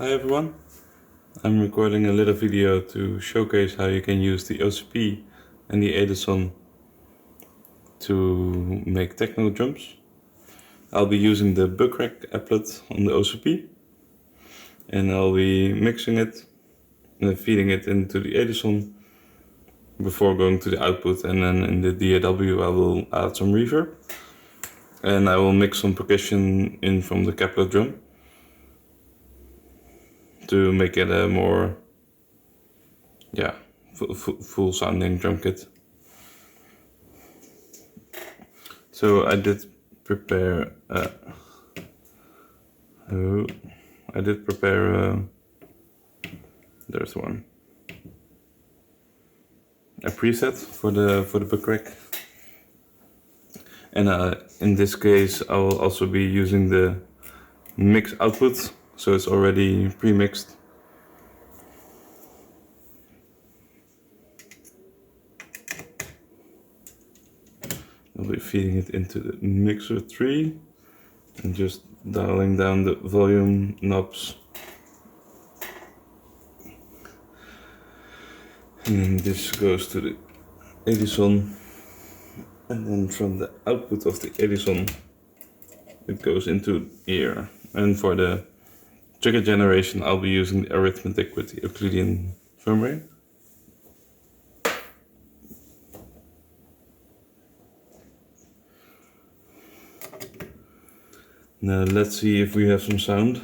Hi everyone, I'm recording a little video to showcase how you can use the OCP and the Edison to make techno drums. I'll be using the buckrack applet on the OCP and I'll be mixing it and feeding it into the Edison before going to the output, and then in the DAW I will add some reverb and I will mix some percussion in from the Jacquard drum to make it a more full sounding drum kit. So I did prepare there's one, a preset for the buckrack, and in this case I will also be using the mix output, so it's already pre-mixed. I'll be feeding it into the mixer 3 and just dialing down the volume knobs. And then this goes to the Edison, and then from the output of the Edison it goes into here. And for the trigger generation I'll be using the arithmetic with the Euclidean firmware. Now let's see if we have some sound.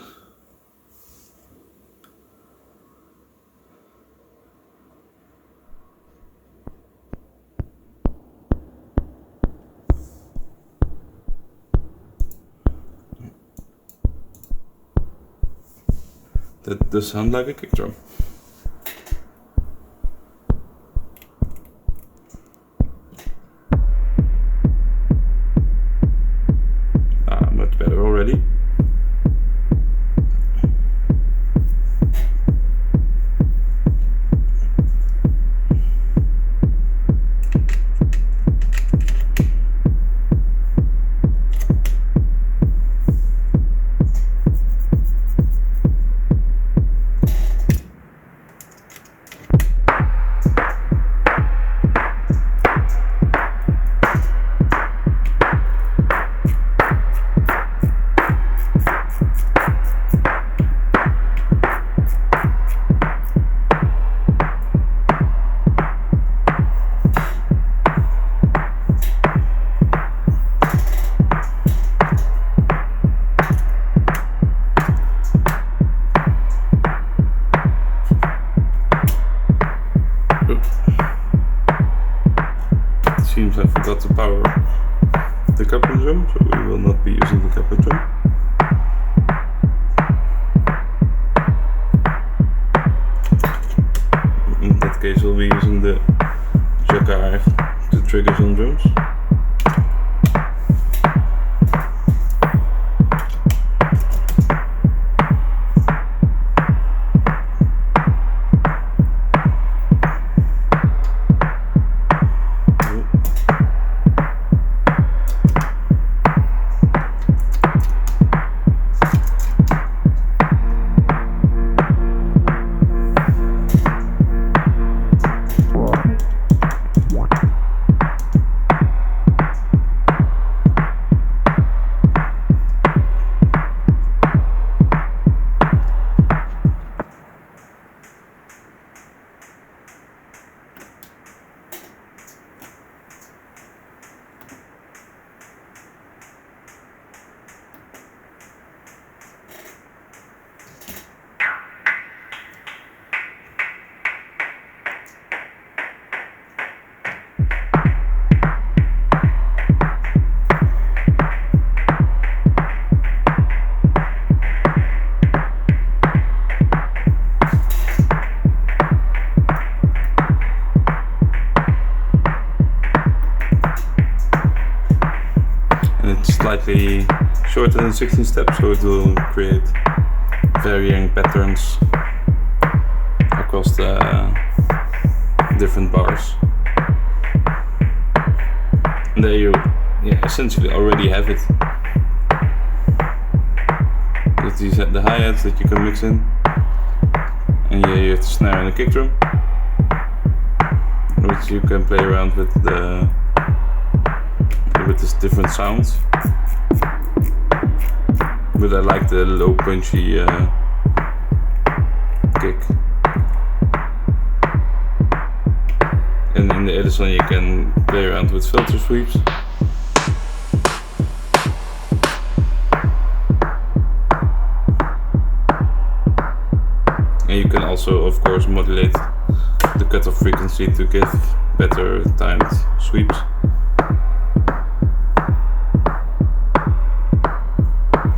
That does sound like a kick drum. Much better already. Seems I forgot to power the Jacquard drum, so we will not be using the Jacquard drum. In that case we'll be using the Jacquard to trigger some drums. Slightly shorter than 16 steps, so it will create varying patterns across the different bars. And there you essentially already have it. With these the hi-hats that you can mix in. And here you have the snare and the kick drum, which you can play around with these different sounds. But I like the low punchy kick. And in the Edison you can play around with filter sweeps. And you can also, of course, modulate the cutoff frequency to give better timed sweeps.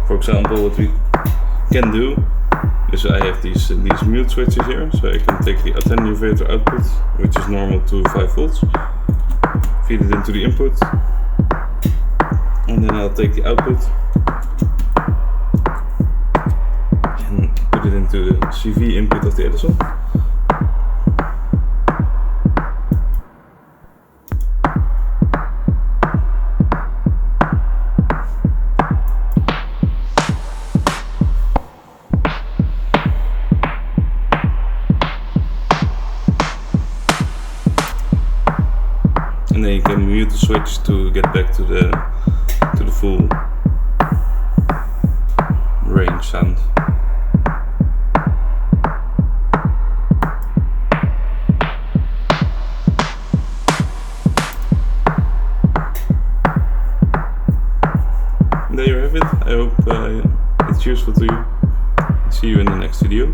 For example, what we can do is I have these mute switches here, so I can take the attenuator output, which is normal to 5 volts, feed it into the input, and then I'll take the output and put it into the CV input of the Edison. And then you can mute the switch to get back to the full range sound. And there you have it. I hope it's useful to you. See you in the next video.